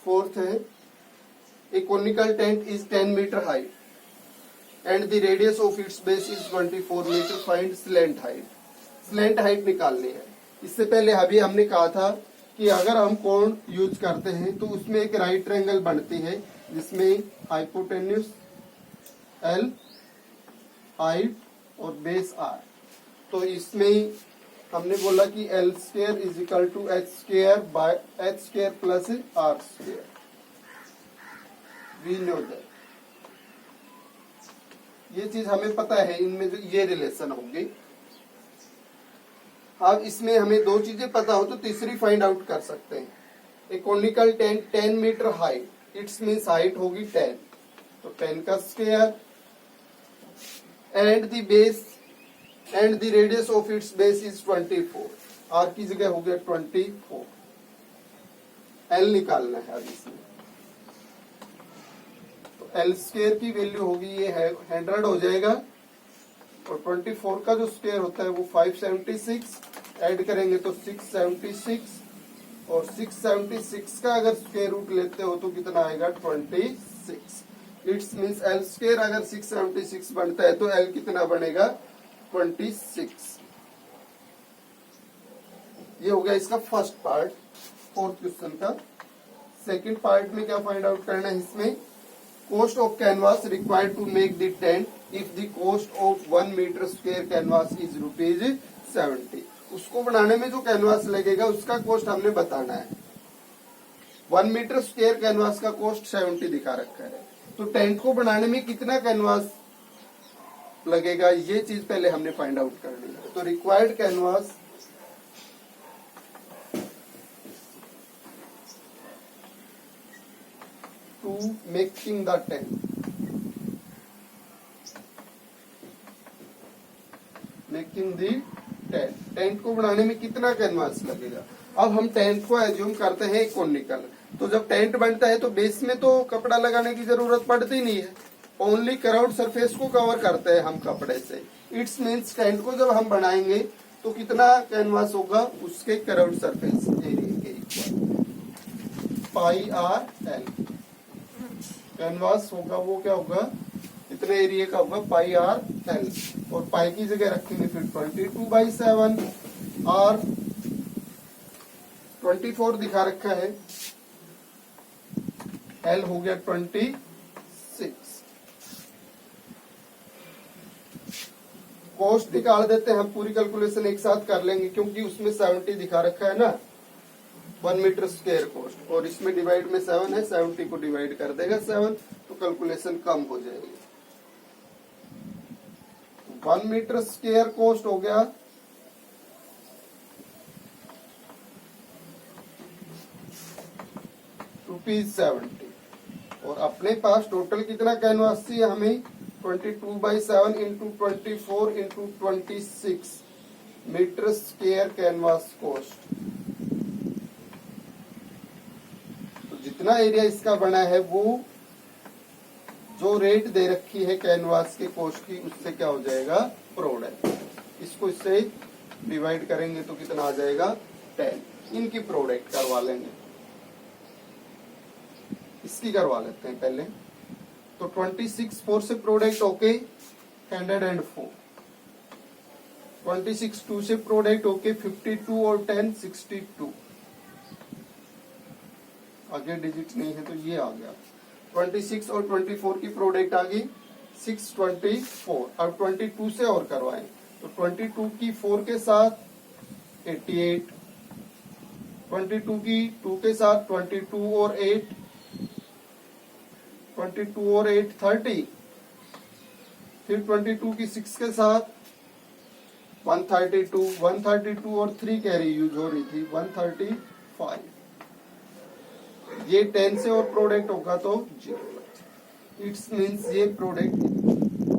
Fourth है, a conical tent is 10 metre height and the radius of its base is 24 metre, find slant height. Slant height निकालनी है। इससे पहले अभी हमने कहा था कि अगर हम कोण यूज करते हैं तो उसमें एक राइट ट्रायंगल बनती है जिसमें हाइपोटेन्यूज एल, हाइट और बेस आर। तो इसमें हमने बोला कि L square is equal to H square by H square plus R square. We know that, ये चीज हमें पता है, इनमें जो ये रिलेशन होंगे। अब इसमें हमें दो चीजें पता हो तो तीसरी फाइंड आउट कर सकते हैं। A conical tent 10 metre height, its means height होगी 10, तो 10 का square and the base and the radius of its base is 24, R की जगह हो गया 24। एल निकालना है अब इसमें, तो एल स्क्वायर की वैल्यू होगी ये है 100 हो जाएगा, और 24 का जो स्क्वायर होता है वो 576, ऐड करेंगे तो 676, और 676 का अगर स्क्वायर रूट लेते हो तो कितना आएगा 26। इट्स मीन्स एल स्क्वायर अगर 676 बनता है तो एल कितना बनेगा 26। ये हो गया इसका फर्स्ट पार्ट, फोर्थ क्वेश्चन का। सेकंड पार्ट में क्या फाइंड आउट करना है इसमें, cost of canvas required to make the tent if the cost of 1 meter square canvas is rupees 70। उसको बनाने में जो कैनवास लगेगा उसका कॉस्ट हमने बताना है। 1 मीटर स्क्वायर कैनवास का कॉस्ट 70 दिखा रखा है, तो टेंट को बनाने में कितना कैनवास लगेगा ये चीज पहले हमने फाइंड आउट करनी है। तो required canvas to making the tent, making the tent, tent को बनाने में कितना कैनवास लगेगा। अब हम टेंट को एज्यूम करते हैं कोनिकल, तो जब टेंट बनता है तो बेस में तो कपड़ा लगाने की जरूरत पड़ती नहीं है, ओनली कर्व्ड सरफेस को कवर करते हैं हम कपड़े से। इट्स मीन्स टेंट को जब हम बनाएंगे तो कितना कैनवास होगा उसके कर्व्ड सरफेस एरिया के इक्वल, पाई आर एल। कैनवास होगा वो क्या होगा, इतने एरिया का होगा पाई आर एल, और पाई की जगह रखेंगे फिर 22/7, आर 24 दिखा रखा है, एल हो गया 26। कॉस्ट निकाल देते हैं हम, पूरी कैलकुलेशन एक साथ कर लेंगे क्योंकि उसमें 70 दिखा रखा है ना 1 मीटर स्क्वायर कॉस्ट, और इसमें डिवाइड में 7 है, 70 को डिवाइड कर देगा 7, तो कैलकुलेशन कम हो जाएगी। 1 मीटर स्क्वायर कॉस्ट हो गया ₹70, और अपने पास टोटल कितना कैनवास चाहिए हमें 22/7 into 24 into 26 metre square canvas cost. जितना एरिया इसका बना है वो जो रेट दे रखी है कैनवास के कॉस्ट की उससे क्या हो जाएगा प्रोडक्ट। इसको इससे डिवाइड करेंगे तो कितना आ जाएगा 10। इनकी प्रोडक्ट करवा लेंगे, इसकी करवा लेते हैं पहले। तो 26 4 से प्रोडक्ट ओके 104, 26 2 से प्रोडक्ट ओके 52 और 10 62, आगे डिजिट नहीं है तो ये आ गया। 26 और 24 की प्रोडक्ट आ गई 624। अब 22 से और करवाएं तो 22 की 4 के साथ 88, 22 की 2 के साथ 22 और 8, 22 और 8 30, फिर 22 की 6 के साथ 132, 132 और 3 कैरी यूज हो रही थी 135। ये 10 से और प्रोडक्ट होगा तो 0। इट्स मीन्स ये प्रोडक्ट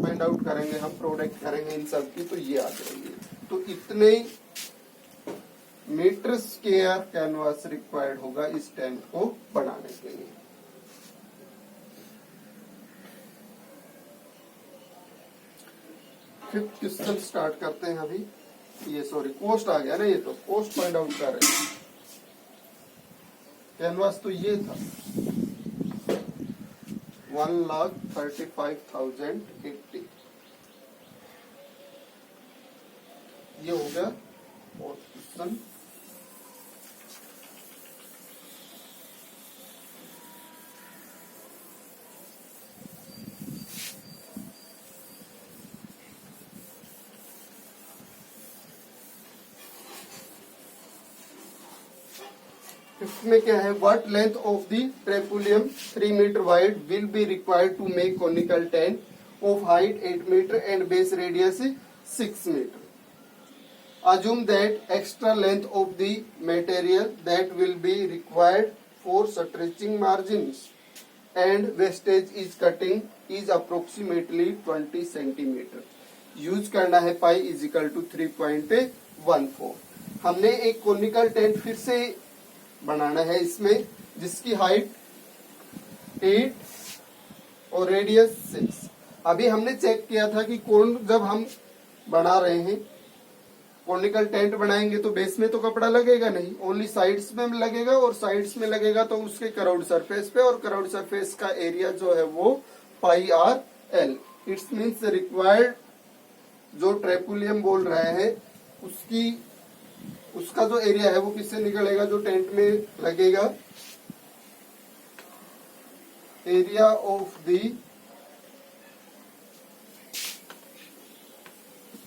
फाइंड आउट करेंगे हम, प्रोडक्ट करेंगे इन सब की तो ये आ जाएंगे। तो इतने मीटर स्क्वायर कैनवास रिक्वायर्ड होगा इस टेंट को बनाने के लिए। फिफ्थ क्वेश्चन स्टार्ट करते हैं अभी। ये सॉरी कॉस्ट आ गया ना, ये तो कॉस्ट फाइंड आउट कर रहे हैं। कैनवास तो ये था 1,35,080, ये हो गया पोर्शन। फिफ्थ में क्या है, what length of the tarpaulin 3 metre wide will be required to make conical tent of height 8 metre and base radius 6 metre. Assume that extra length of the material that will be required for stretching margins and wastage is cutting is approximately 20 centimeter. Use करना है pi is equal to 3.14। हमने एक conical tent फिर से बनाना है इसमें, जिसकी height 8 और रेडियस 6। अभी हमने चेक किया था कि कौन जब हम बना रहे हैं कॉनिकल टेंट बनाएंगे तो बेस में तो कपड़ा लगेगा नहीं, ओनली साइड्स में लगेगा, और साइड्स में लगेगा तो उसके कराउड सरफेस पे, और कराउड सरफेस का एरिया जो है वो pi R L. Its means required जो ट्रेपुलियम बोल रहे हैं उसका जो एरिया है वो किससे निकलेगा, जो टेंट में लगेगा, area of the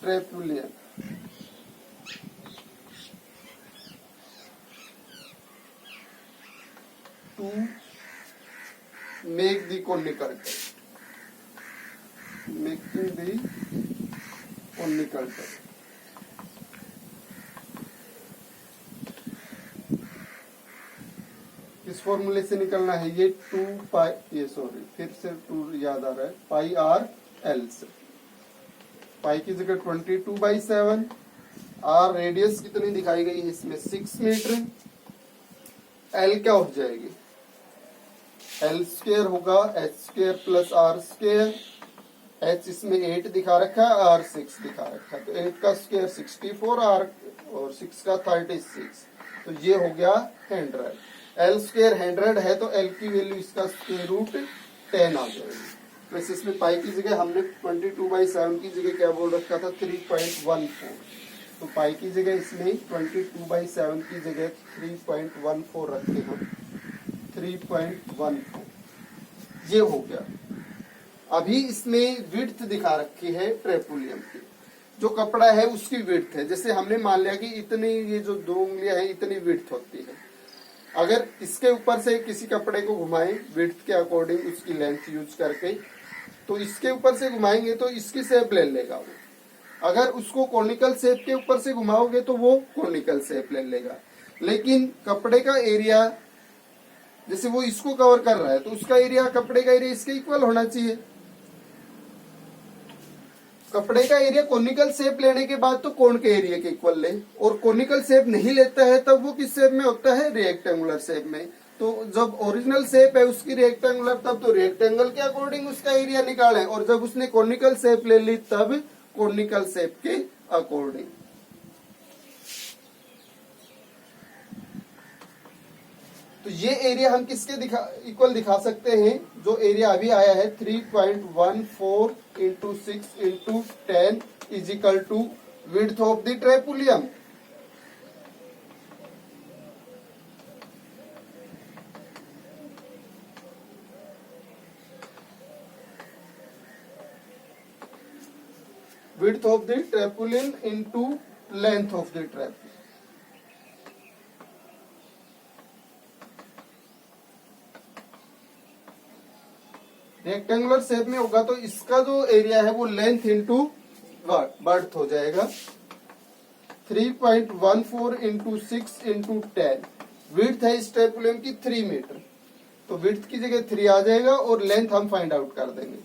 tarpaulin to make the conical tent, making the conical tent। इस फॉर्मूले से निकलना है ये 2 पाई, ये सॉरी फिर से 2 याद आ रहा है, पाई आर एल से। पाई की जगह 22/7, आर रेडियस कितनी दिखाई गई है इसमें 6 मीटर, एल क्या हो जाएगी, एल स्क्वायर होगा H square plus R square. H इसमें 8 दिखा रखा है, आर 6 दिखा रखा है, तो 8 का स्क्वायर 64, आर और 6 का 36, तो ये हो गया 100। एल स्क्वायर 100 है तो एल की वैल्यू इसका स्क्वायर रूट 10 आ जाएगी। वैसे इसमें पाई की जगह हमने 22/7 की जगह क्या बोल रखा था 3.14, तो पाई की जगह इसमें 22/7 की जगह 3.14 रखते हम, 3.14 ये हो गया। अभी इसमें विड्थ दिखा रखी है ट्रेपुलियम की, जो कपड़ा है उसकी विड्थ है। जैसे हमने मान लिया कि इतनी ये जो 2 उंगलियां हैं इतनी विड्थ होती है, अगर इसके ऊपर से किसी कपड़े को घुमाएं विड्थ के अकॉर्डिंग उसकी लेंथ यूज करके, तो इसके ऊपर से घुमाएंगे तो इसकी शेप ले लेगा वो। अगर उसको कॉनिकल शेप के ऊपर से घुमाओगे तो वो कॉनिकल शेप ले लेगा। लेकिन कपड़े का एरिया जैसे वो इसको कवर कर रहा है तो उसका एरिया कपड़े का एरिया इसके इक्वल होना चाहिए। कपड़े का एरिया कॉनिकल शेप लेने के बाद तो कोण के एरिया के इक्वल ले, और कॉनिकल शेप नहीं लेता है तब वो किस शेप में होता है, रेक्टेंगुलर शेप में। तो जब ओरिजिनल शेप है उसकी रेक्टेंगुलर, तब तो रेक्टेंगल के अकॉर्डिंग उसका एरिया निकाले, और जब उसने कॉनिकल शेप ले ली तब कॉनिकल शेप के अकॉर्डिंग। तो ये एरिया हम किसके इक्वल दिखा सकते हैं, जो एरिया अभी आया है 3.14 into 6 into 10 is equal to width of the tarpaulin. width of the trapulium into length of the trapulium। Rectangular shape में होगा तो इसका जो एरिया है वो लेंथ इंटू बर्थ हो जाएगा 3.14 इंटू 6 इंटू 10। विड्थ है इस ट्रेपुलियम की 3 मीटर, तो विड्थ की जगह 3 आ जाएगा और लेंथ हम फाइंड आउट कर देंगे।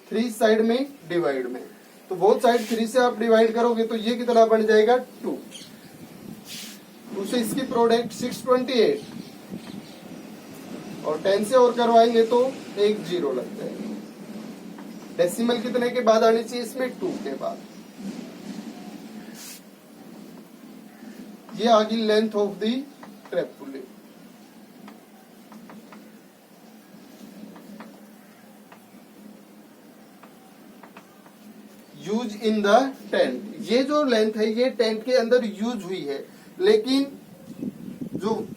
थ्री साइड में डिवाइड में, तो बोथ साइड 3 से आप डिवाइड करोगे तो ये कितना बन जाएगा 2 से इसकी प्रोडक्ट 628, और 10 से और करवाएंगे तो 1 0 लग जाएगा। डेसिमल कितने के बाद आनी चाहिए इसमें? 2 के बाद। ये आ गई length of the tarpaulin. Use in the tent, ये जो लेंथ है ये टेंट के अंदर यूज हुई है, लेकिन जो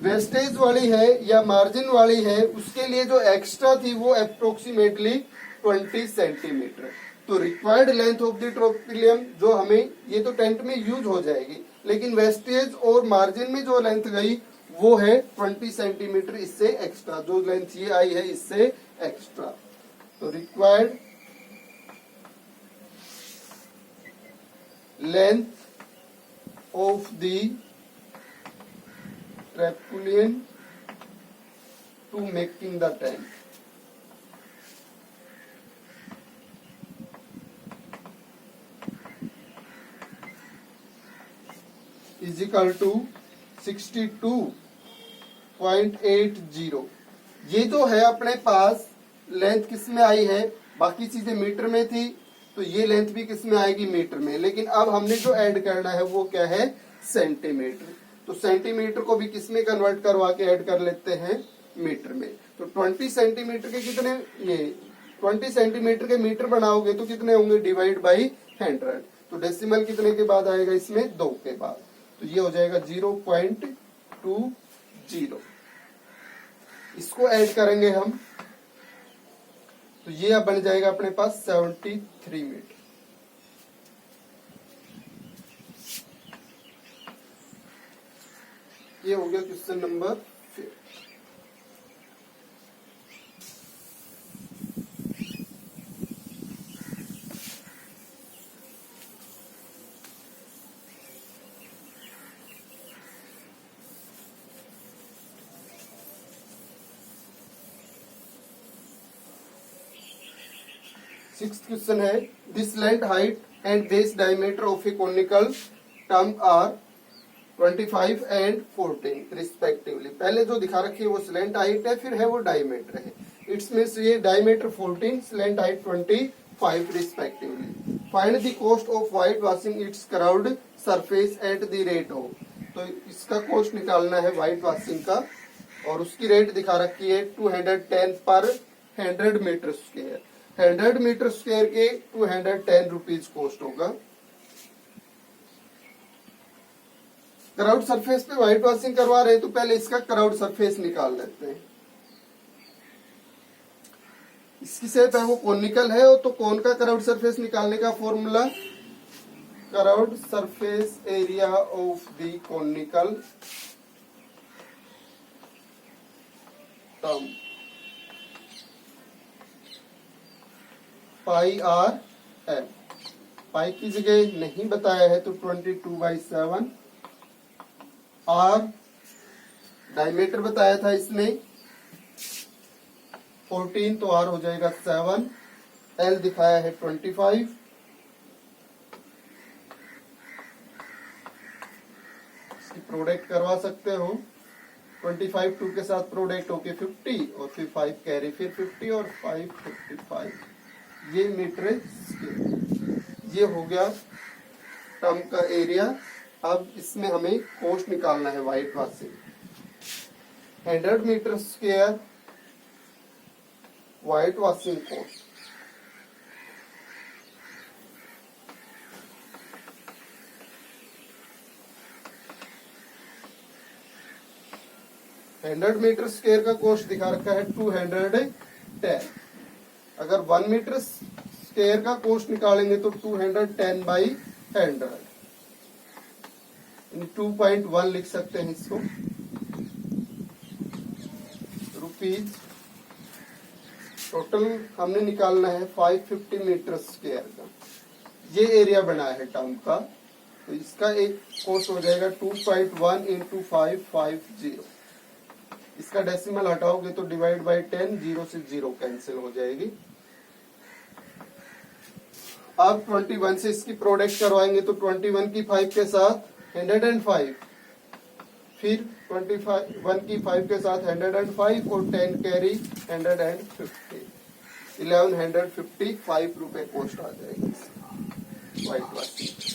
वेस्टेज वाली है या मार्जिन वाली है उसके लिए जो एक्स्ट्रा थी वो अप्रोक्सीमेटली 20 सेंटीमीटर। तो रिक्वायर्ड लेंथ ऑफ द ट्रैपपोलिन जो हमें, ये तो टेंट में यूज हो जाएगी, लेकिन वेस्टेज और मार्जिन में जो लेंथ गई वो है 20 सेंटीमीटर इससे एक्स्ट्रा, जो लेंथ ये आई है इससे एक्स्ट्रा। तो required length of the tarpaulin to making the tent is equal to 62.80। ये जो है अपने पास लेंथ किस में आई है? बाकी चीजें मीटर में थी, तो ये लेंथ भी किस में आएगी? मीटर में। लेकिन अब हमने जो ऐड करना है वो क्या है? सेंटीमीटर। तो सेंटीमीटर को भी किस में कन्वर्ट करवा के ऐड कर लेते हैं? मीटर में। तो 20 सेंटीमीटर के कितने, ये 20 सेंटीमीटर के मीटर बनाओगे तो कितने होंगे? Divide by 100। तो डेसिमल कितने के बाद आएगा इसमें? 2 के बाद। तो ये हो जाएगा 0.20। इसको ऐड करेंगे हम, तो ये अब बन जाएगा अपने पास 73 मीटर। ये हो गया क्वेश्चन नंबर 5। सिक्स्थ क्वेश्चन है, this length height and base diameter of a conical term are 25 and 14 respectively. पहले जो दिखा रखी है वो स्लेंट हाइट है, फिर है वो डायमीटर है। इट्स मींस ये diameter 14, slant height 25 respectively. Find the cost of white washing it's curved surface at the rate of. तो इसका कॉस्ट निकालना है व्हाइट वॉशिंग का, और उसकी रेट दिखा रखी है 210 पर 100 मीटर स्क्वायर। 100 मीटर स्क्वायर के 210 रुपीज कॉस्ट होगा। क्राउड सरफेस पे व्हाइट वॉशिंग करवा रहे हैं तो पहले इसका क्राउड सरफेस निकाल लेते हैं। इसकी शेप है वो कोनिकल है, तो कौन का क्राउड सरफेस निकालने का formula? Crowd surface area of the conical term pi r f. Pi की जगह नहीं बताया है तो 22/7। आर डायमीटर बताया था इसने 14, तो आर हो जाएगा 7। एल दिखाया है 25। इसकी प्रोडक्ट करवा सकते हो। 25 2 के साथ प्रोडक्ट होके 50, और फिर 5 कैरी, फिर 50 और 5 55। ये मीटर स्क्वायर। ये हो गया टर्म का एरिया। अब इसमें हमें कॉस्ट निकालना है white washing. 100 metre square white washing cost. Hundred metre square का कॉस्ट दिखा रखा है 210। अगर 1 मीटर स्क्वायर का कॉस्ट निकालेंगे तो 210/100, 2.1 लिख सकते हैं इसको, रुपीज। टोटल हमने निकालना है 550 मीटर स्क्वायर का। ये एरिया बना है टर्म का, तो इसका एक कॉस्ट हो जाएगा 2.1 × 550। इसका डेसिमल हटाओगे तो डिवाइड बाय 10, 0 से 0 कैंसिल हो जाएगी। अब 21 से इसकी प्रोडक्ट करवाएंगे तो 21 की 5 के साथ 105, फिर 21 की 5 के साथ 105 और 10 कैरी 150। 1155 रुपए कॉस्ट आ जाएगी व्हाइट वाश।